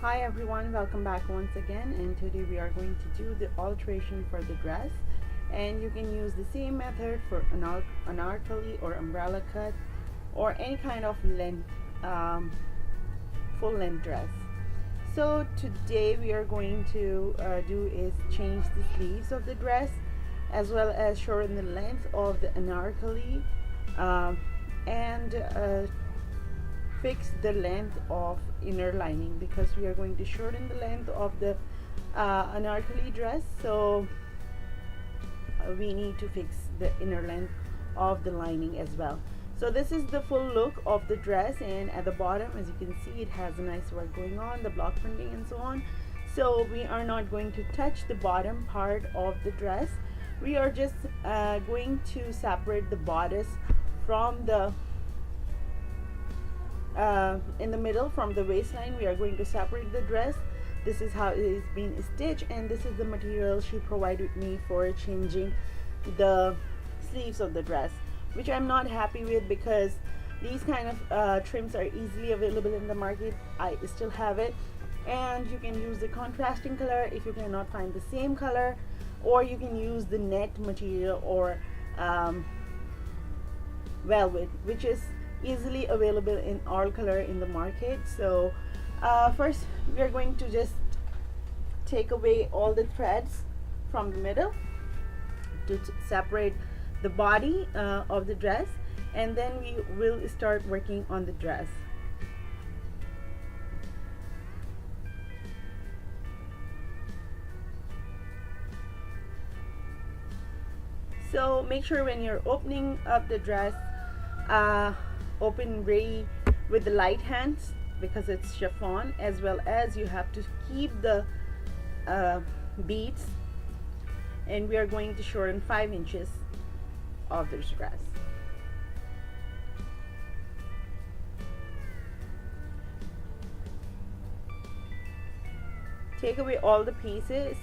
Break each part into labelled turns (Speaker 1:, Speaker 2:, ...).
Speaker 1: Hi everyone, welcome back once again, and today we are going to do the alteration for the dress, and you can use the same method for anarkarli or umbrella cut or any kind of length, full length dress. So today we are going to do is change the sleeves of the dress as well as shorten the length of the anarkarli, and fix the length of inner lining, because we are going to shorten the length of the anarkali dress. So we need to fix the inner length of the lining as well. So this is the full look of the dress, and at the bottom, as you can see, it has a nice work going on, the block printing and so on. So we are not going to touch the bottom part of the dress. We are just going to separate the bodice from the in the middle from the waistline. We are going to separate the dress. This is how it is being stitched, and this is the material she provided me for changing the sleeves of the dress, which I'm not happy with, because these kind of trims are easily available in the market. I still have it, and you can use the contrasting color if you cannot find the same color, or you can use the net material or velvet, which is easily available in all color in the market. So first we are going to just take away all the threads from the middle to separate the body of the dress, and then we will start working on the dress. So make sure when you're opening up the dress, open really with the light hands, because it's chiffon, as well as you have to keep the beads, and we are going to shorten 5 inches of this dress. Take away all the pieces,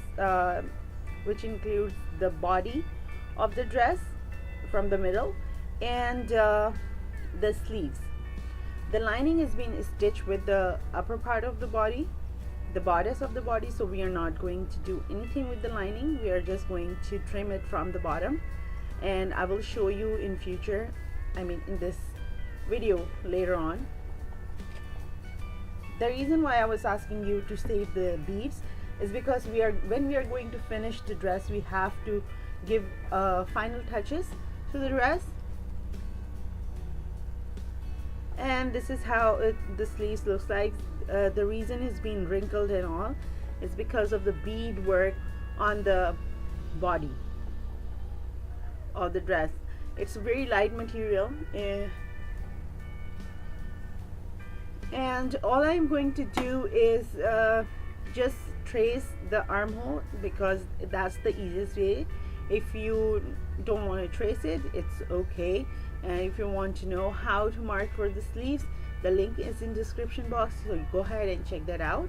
Speaker 1: which includes the body of the dress from the middle, and the sleeves. The lining is being stitched with the upper part of the body, the bodice of the body, so we are not going to do anything with the lining. We are just going to trim it from the bottom, and I will show you in future, in this video later on. The reason why I was asking you to save the beads is because when we are going to finish the dress, we have to give final touches to the dress. And this is how the sleeves looks like. The reason it's being wrinkled and all is because of the bead work on the body of the dress. It's a very light material, and all I'm going to do is just trace the armhole, because that's the easiest way. If you don't want to trace it, it's okay. And if you want to know how to mark for the sleeves, the link is in the description box, so you go ahead and check that out.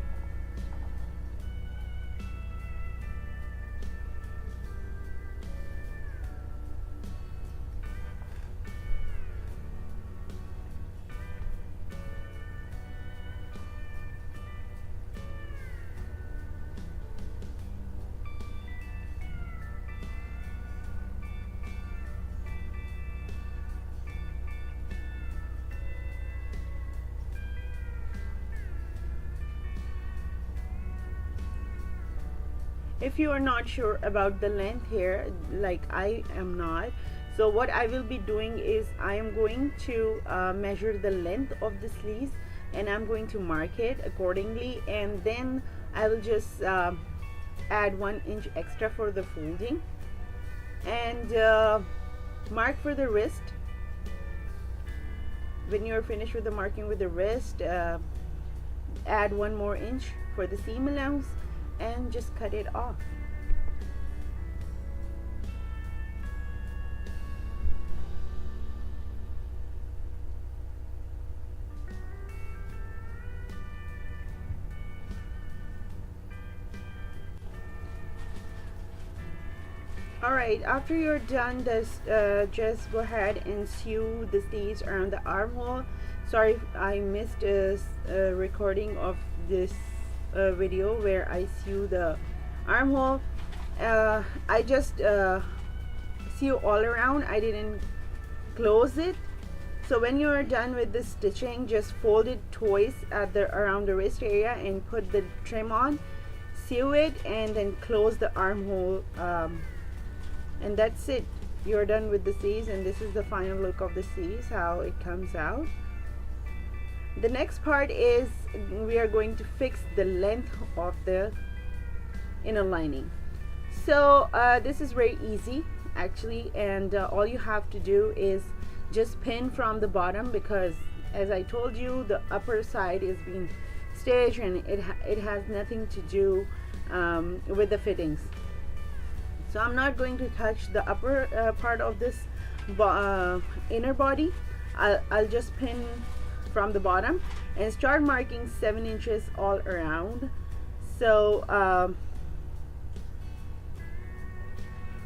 Speaker 1: If you are not sure about the length here, like I am not, so what I will be doing is I am going to measure the length of the sleeves, and I'm going to mark it accordingly, and then I will just add 1 inch extra for the folding, and mark for the wrist. When you're finished with the marking with the wrist, add 1 more inch for the seam allowance, and just cut it off. Alright, after you're done this, just go ahead and sew the sleeves around the armhole. Sorry if I missed a recording of this video where I sew the armhole. I just sew all around. I didn't close it. So when you are done with the stitching, just fold it twice at the around the wrist area and put the trim on, sew it, and then close the armhole, and that's it. You're done with the sleeves, and this is the final look of the sleeves, how it comes out. The next part is we are going to fix the length of the inner lining. So this is very easy actually, and all you have to do is just pin from the bottom, because as I told you, the upper side is being stitched and it has nothing to do with the fittings. So I'm not going to touch the upper part of this inner body. I'll just pin from the bottom and start marking 7 inches all around. So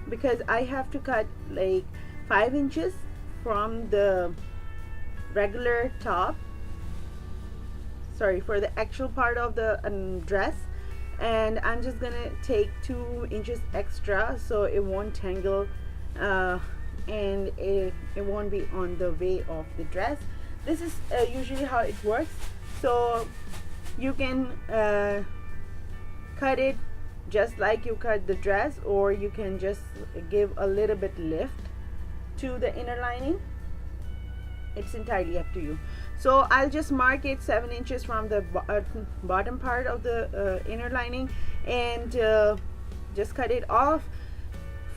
Speaker 1: because I have to cut like 5 inches from the regular top, sorry, for the actual part of the dress, and I'm just gonna take 2 inches extra so it won't tangle and it won't be on the way of the dress. This is usually how it works. So you can cut it just like you cut the dress, or you can just give a little bit lift to the inner lining. It's entirely up to you. So I'll just mark it 7 inches from the bottom part of the inner lining, and just cut it off,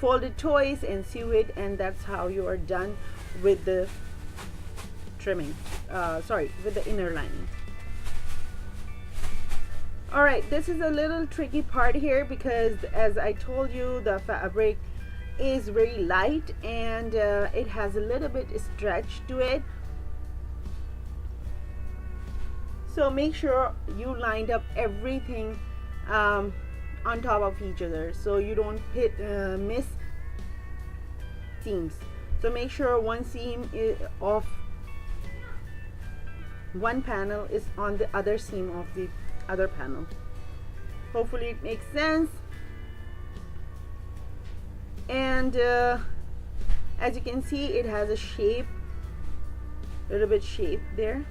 Speaker 1: fold it twice and sew it, and that's how you are done with the trimming, with the inner lining. Alright, this is a little tricky part here because, as I told you, the fabric is very light and it has a little bit stretch to it. So make sure you lined up everything on top of each other so you don't miss seams. So make sure one seam of one panel is on the other seam of the other panel. Hopefully it makes sense. And as you can see, it has a shape, a little bit shape there,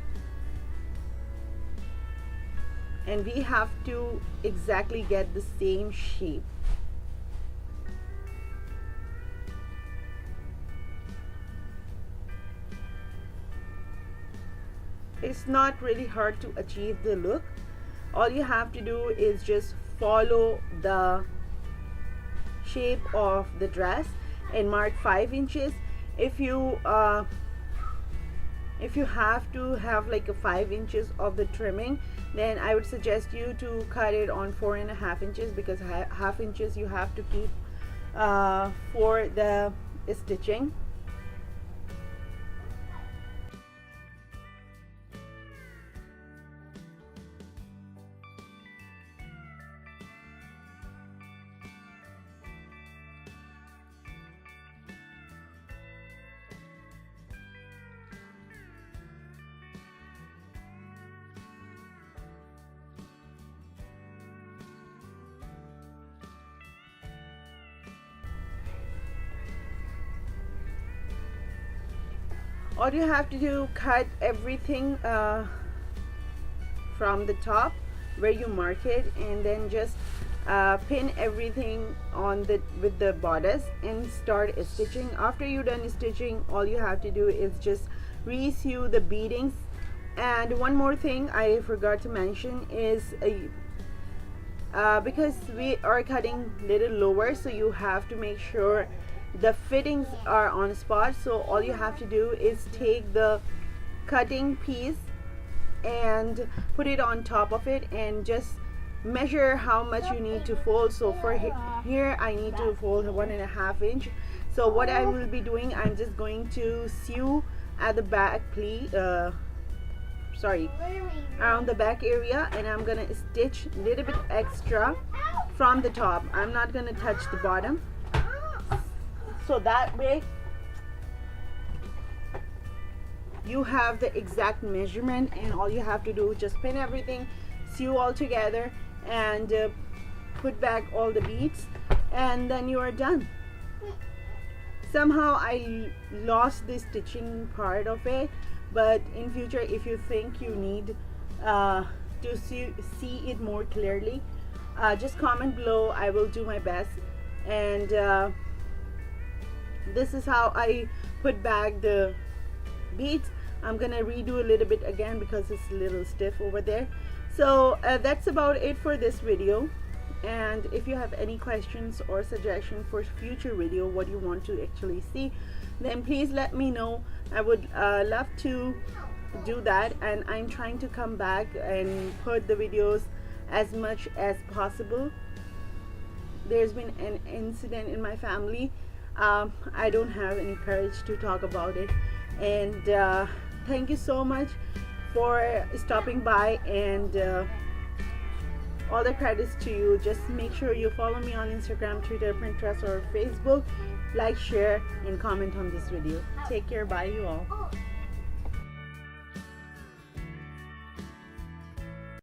Speaker 1: and we have to exactly get the same shape. It's not really hard to achieve the look. All you have to do is just follow the shape of the dress and mark 5 inches. If you have to have like a 5 inches of the trimming, then I would suggest you to cut it on 4.5 inches, because half inches you have to keep for the stitching. All you have to do, cut everything from the top where you mark it, and then just pin everything on with the bodice and start stitching. After you're done stitching, all you have to do is just re-sew the beadings. And one more thing I forgot to mention is because we are cutting a little lower, so you have to make sure the fittings are on spot. So all you have to do is take the cutting piece and put it on top of it and just measure how much you need to fold. So for here I need to fold 1.5 inch. So what I will be doing, I'm just going to sew at the back around the back area, and I'm gonna stitch a little bit extra from the top. I'm not gonna touch the bottom, so that way you have the exact measurement, and all you have to do is just pin everything, sew all together, and put back all the beads, and then you are done. Somehow I lost the stitching part of it, but in future, if you think you need to see it more clearly, just comment below. I will do my best. And this is how I put back the beads. I'm gonna redo a little bit again because it's a little stiff over there. So that's about it for this video. And if you have any questions or suggestions for future video, what you want to actually see, then please let me know. I would love to do that, and I'm trying to come back and put the videos as much as possible. There's been an incident in my family. I don't have any courage to talk about it, and thank you so much for stopping by, and all the credits to you. Just make sure you follow me on Instagram, Twitter, Pinterest, or Facebook. Like, share, and comment on this video. Take care. Bye, you all.